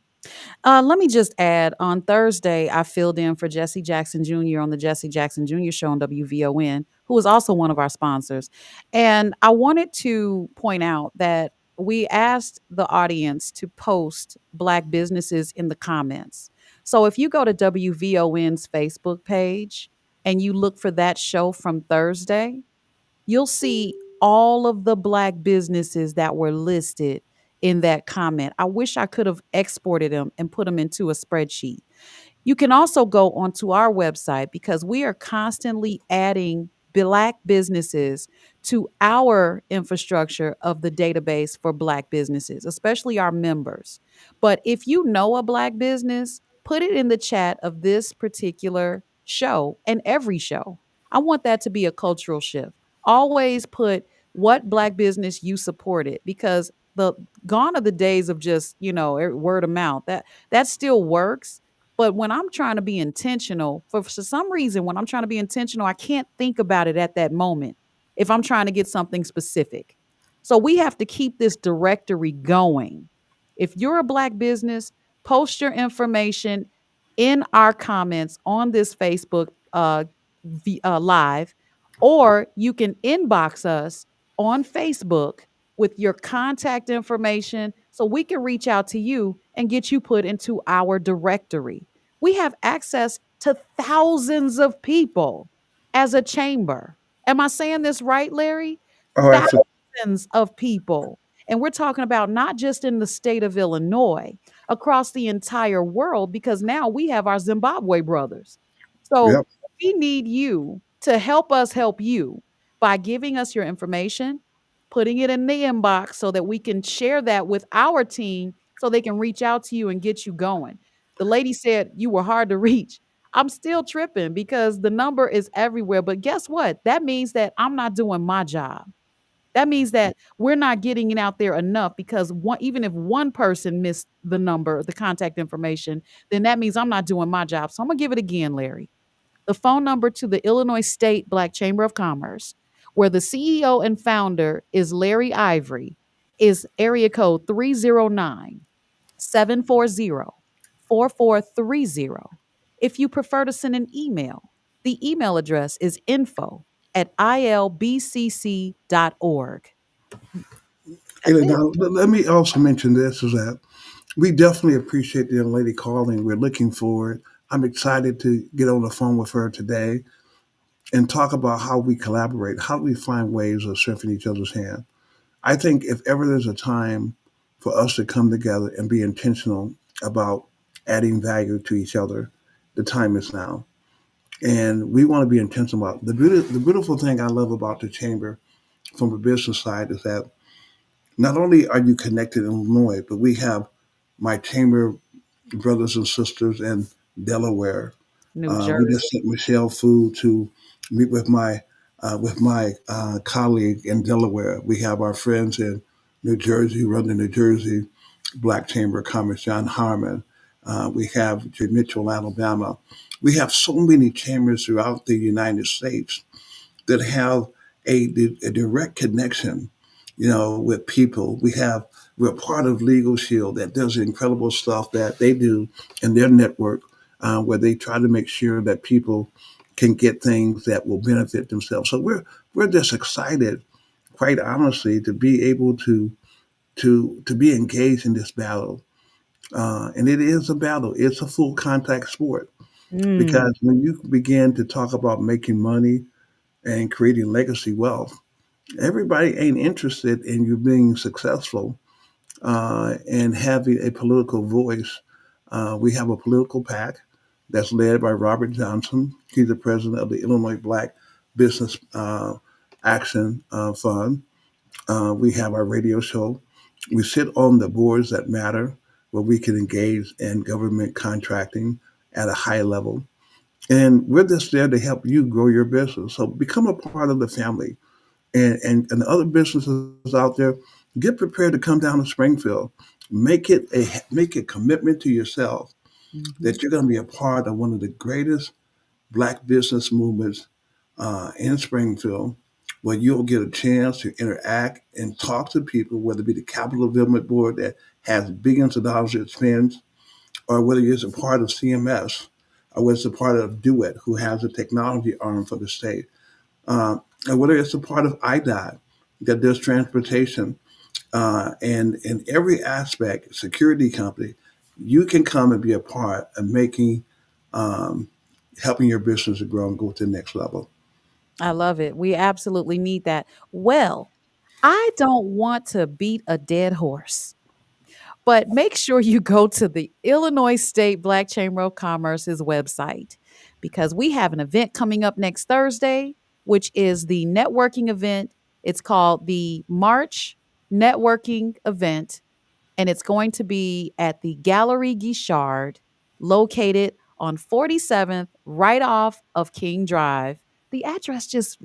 Let me just add on Thursday, I filled in for Jesse Jackson Jr. on the Jesse Jackson Jr. show on WVON, who is also one of our sponsors. And I wanted to point out that we asked the audience to post Black businesses in the comments. So if you go to WVON's Facebook page and you look for that show from Thursday, you'll see all of the black businesses that were listed in that comment. I wish I could have exported them and put them into a spreadsheet. You can also go onto our website because we are constantly adding black businesses to our infrastructure of the database for black businesses, especially our members. But if you know a black business, put it in the chat of this particular show and every show. I want that to be a cultural shift. Always put what black business you supported because the gone are the days of just, word of mouth. That still works, but when I'm trying to be intentional, for some reason, when I'm trying to be intentional, I can't think about it at that moment if I'm trying to get something specific. So we have to keep this directory going. If you're a black business, post your information in our comments on this Facebook live, or you can inbox us on Facebook with your contact information so we can reach out to you and get you put into our directory. We have access to thousands of people as a chamber. Am I saying this right, Larry? Oh, absolutely. Thousands of people. And we're talking about not just in the state of Illinois, across the entire world, because now we have our Zimbabwe brothers. So Yep. we need you to help us help you by giving us your information, putting it in the inbox so that we can share that with our team so they can reach out to you and get you going. The lady said you were hard to reach. I'm still tripping because the number is everywhere. But guess what? That means that I'm not doing my job. That means that we're not getting it out there enough because even if one person missed the number, the contact information, then that means I'm not doing my job. So I'm going to give it again, Larry. The phone number to the Illinois State Black Chamber of Commerce, where the CEO and founder is Larry Ivory, is area code 309 740 4430. If you prefer to send an email, the email address is info@ilbcc.org. Hey, That's it. now, let me also mention this is that we definitely appreciate the young lady calling. We're looking forward. I'm excited to get on the phone with her today and talk about how we collaborate, how we find ways of strengthening each other's hand. I think if ever there's a time for us to come together and be intentional about adding value to each other, the time is now. And we want to be intentional about the beautiful thing I love about the chamber from a business side is that not only are you connected in Illinois, but we have my chamber brothers and sisters in Delaware. New We just Jersey. sent Michelle food to meet with my colleague in Delaware. We have our friends in New Jersey, who run the New Jersey Black Chamber of Commerce, John Harmon. We have J. Mitchell, Alabama. We have so many chambers throughout the United States that have a direct connection, with people. We're part of Legal Shield that does incredible stuff that they do in their network, where they try to make sure that people can get things that will benefit themselves. So we're just excited, quite honestly, to be able to be engaged in this battle. And it is a battle. It's a full contact sport Mm, because when you begin to talk about making money and creating legacy wealth, Everybody ain't interested in you being successful and having a political voice. We have a political PAC that's led by Robert Johnson. He's the president of the Illinois Black Business Action Fund. We have our radio show. We sit on the boards that matter, where we can engage in government contracting at a high level. And we're just there to help you grow your business. So become a part of the family. And the other businesses out there, get prepared to come down to Springfield. Make a commitment to yourself that you're going to be a part of one of the greatest Black business movements in Springfield, where you'll get a chance to interact and talk to people, whether it be the Capital Development Board that has billions of dollars it spends, or whether it's a part of CMS, or whether it's a part of DUIT, who has a technology arm for the state, or whether it's a part of IDOT that does transportation, and in every aspect, security company, you can come and be a part of making, helping your business to grow and go to the next level. I love it. We absolutely need that. Well, I don't want to beat a dead horse, but make sure you go to the Illinois State Black Chamber of Commerce's website because we have an event coming up next Thursday, which is the networking event. It's called the March Networking Event, and it's going to be at the Gallery Guichard, located on 47th, right off of King Drive. The address just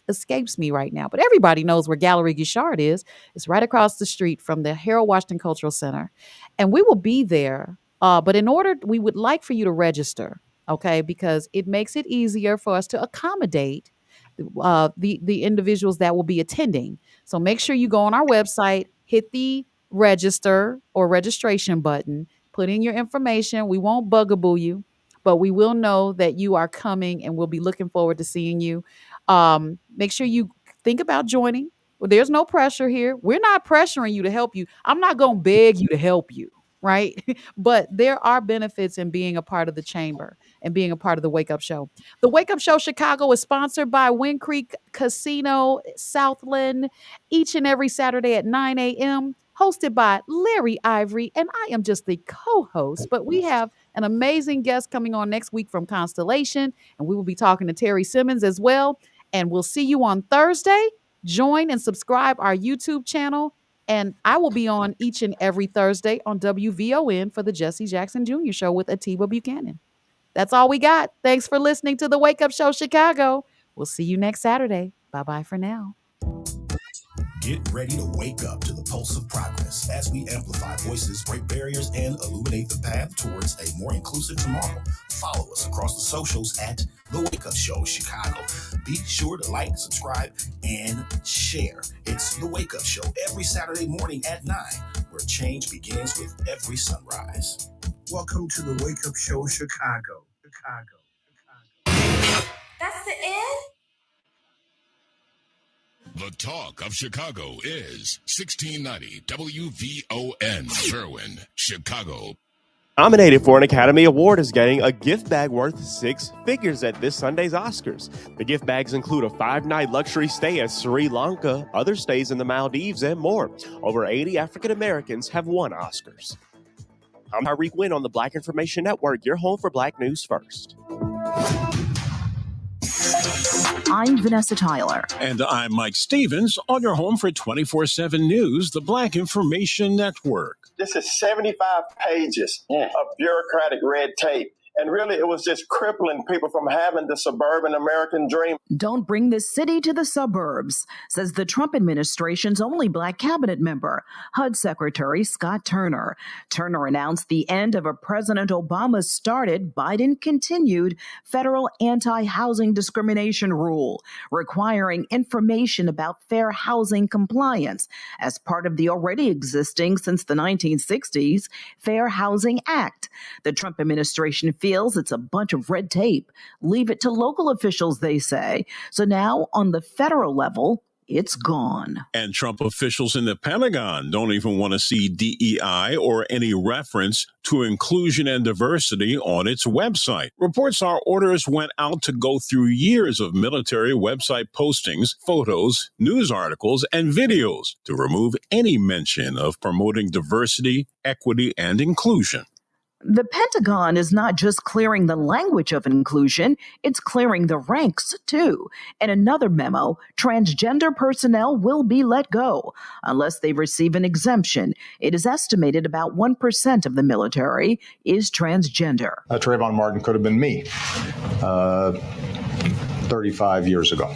escapes me right now, but everybody knows where Gallery Guichard is. It's right across the street from the Harold Washington Cultural Center, and we will be there. But in order, we would like for you to register, okay? Because it makes it easier for us to accommodate the individuals that will be attending. So make sure you go on our website, hit the register or registration button, put in your information. We won't bugaboo you, but we will know that you are coming and we'll be looking forward to seeing you. Make sure you think about joining. Well, there's no pressure here. We're not pressuring you to help you. I'm not going to beg you to help you, right? But there are benefits in being a part of the chamber and being a part of the Wake Up Show. The Wake Up Show Chicago is sponsored by Wind Creek Casino, Southland, each and every Saturday at 9 a.m., hosted by Larry Ivory, and I am just the co-host, but we have an amazing guest coming on next week from Constellation, and we will be talking to Terry Simmons as well, and we'll see you on Thursday. Join and subscribe our YouTube channel, and I will be on each and every Thursday on WVON for the Jesse Jackson Jr. Show with Atiba Buchanan. That's all we got. Thanks for listening to the Wake Up Show Chicago. We'll see you next Saturday. Bye-bye for now. Get ready to wake up to the pulse of progress as we amplify voices, break barriers, and illuminate the path towards a more inclusive tomorrow. Follow us across the socials at The Wake Up Show Chicago. Be sure to like, subscribe, and share. It's The Wake Up Show every Saturday morning at 9, where change begins with every sunrise. Welcome to the Wake Up Show Chicago. That's the end? The talk of Chicago is 1690 WVON, Sherwin, Chicago. Nominated for an Academy Award is getting a gift bag worth 6 figures at this Sunday's Oscars. The gift bags include a 5-night luxury stay at Sri Lanka, other stays in the Maldives, and more. Over 80 African Americans have won Oscars. I'm Tyreek Wynn on the Black Information Network, your home for Black News First. I'm Vanessa Tyler. And I'm Mike Stevens on your home for 24/7 News, the Black Information Network. This is 75 pages of bureaucratic red tape. And really, it was just crippling people from having the suburban American dream. Don't bring this city to the suburbs, says the Trump administration's only Black cabinet member, HUD Secretary Scott Turner. Turner announced the end of a President Obama started, Biden continued federal anti-housing discrimination rule, requiring information about fair housing compliance as part of the already existing since the 1960s Fair Housing Act. The Trump administration feels it's a bunch of red tape. Leave it to local officials, they say. So now, on the federal level, it's gone. And Trump officials in the Pentagon don't even want to see DEI or any reference to inclusion and diversity on its website. Reports are orders went out to go through years of military website postings, photos, news articles, and videos to remove any mention of promoting diversity, equity, and inclusion. The Pentagon is not just clearing the language of inclusion, it's clearing the ranks, too. In another memo, transgender personnel will be let go unless they receive an exemption. It is estimated about 1% of the military is transgender. Trayvon Martin could have been me 35 years ago.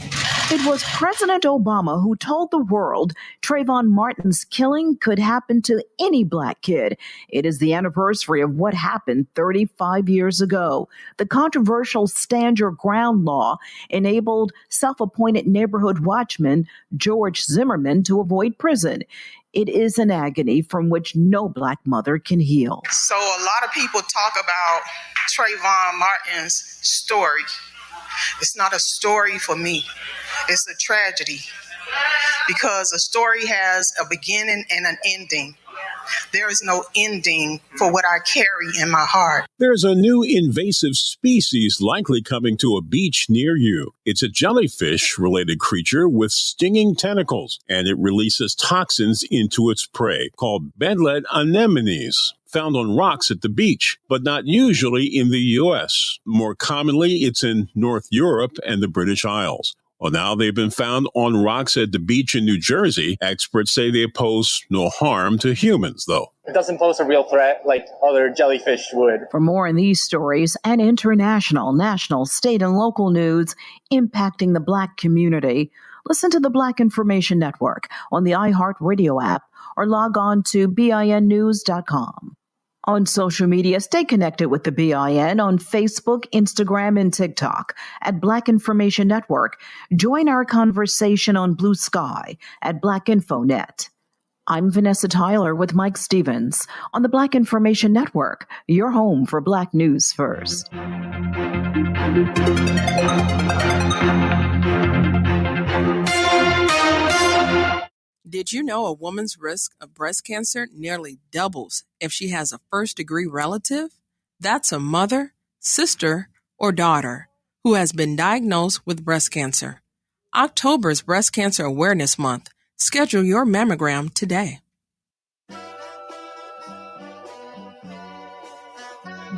It was President Obama who told the world Trayvon Martin's killing could happen to any black kid. It is the anniversary of what happened 35 years ago. The controversial Stand Your Ground law enabled self-appointed neighborhood watchman George Zimmerman to avoid prison. It is an agony from which no black mother can heal. So a lot of people talk about Trayvon Martin's story. It's not a story for me. It's a tragedy because a story has a beginning and an ending. There is no ending for what I carry in my heart. There's a new invasive species likely coming to a beach near you. It's a jellyfish-related creature with stinging tentacles, and it releases toxins into its prey called bedlet anemones, found on rocks at the beach, but not usually in the U.S. More commonly, it's in North Europe and the British Isles. Well, now they've been found on rocks at the beach in New Jersey. Experts say they pose no harm to humans, though. It doesn't pose a real threat like other jellyfish would. For more on these stories and international, national, state, and local news impacting the Black community, listen to the Black Information Network on the iHeartRadio app or log on to BINnews.com. On social media, stay connected with the BIN on Facebook, Instagram, and TikTok at Black Information Network. Join our conversation on Blue Sky at BlackInfoNet. I'm Vanessa Tyler with Mike Stevens on the Black Information Network, your home for Black news first. Did you know a woman's risk of breast cancer nearly doubles if she has a first-degree relative? That's a mother, sister, or daughter who has been diagnosed with breast cancer. October is Breast Cancer Awareness Month. Schedule your mammogram today.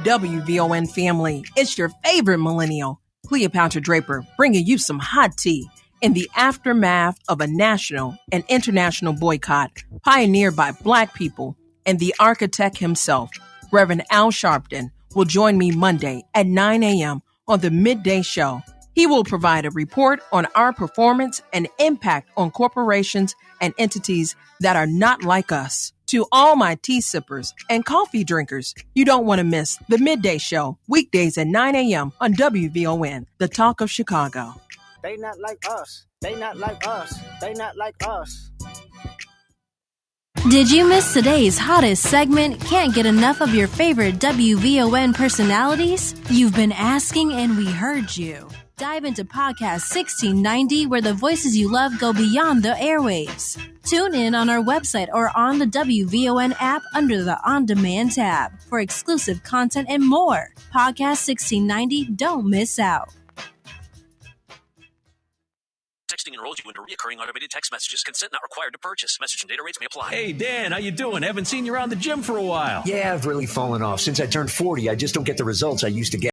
WVON family, it's your favorite millennial, Cleopatra Draper, bringing you some hot tea in the aftermath of a national and international boycott pioneered by Black people, and the architect himself, Reverend Al Sharpton, will join me Monday at 9 a.m. on the Midday Show. He will provide a report on our performance and impact on corporations and entities that are not like us. To all my tea sippers and coffee drinkers, you don't want to miss the Midday Show, weekdays at 9 a.m. on WVON, the Talk of Chicago. They not like us. They not like us. They not like us. Did you miss today's hottest segment? Can't get enough of your favorite WVON personalities? You've been asking and we heard you. Dive into podcast 1690 where the voices you love go beyond the airwaves. Tune in on our website or on the WVON app under the On Demand tab for exclusive content and more. Podcast 1690, don't miss out. Texting enrolls you into recurring automated text messages. Consent not required to purchase. Message and data rates may apply. Hey, Dan, how you doing? Haven't seen you around the gym for a while. Yeah, I've really fallen off. Since I turned 40, I just don't get the results I used to get.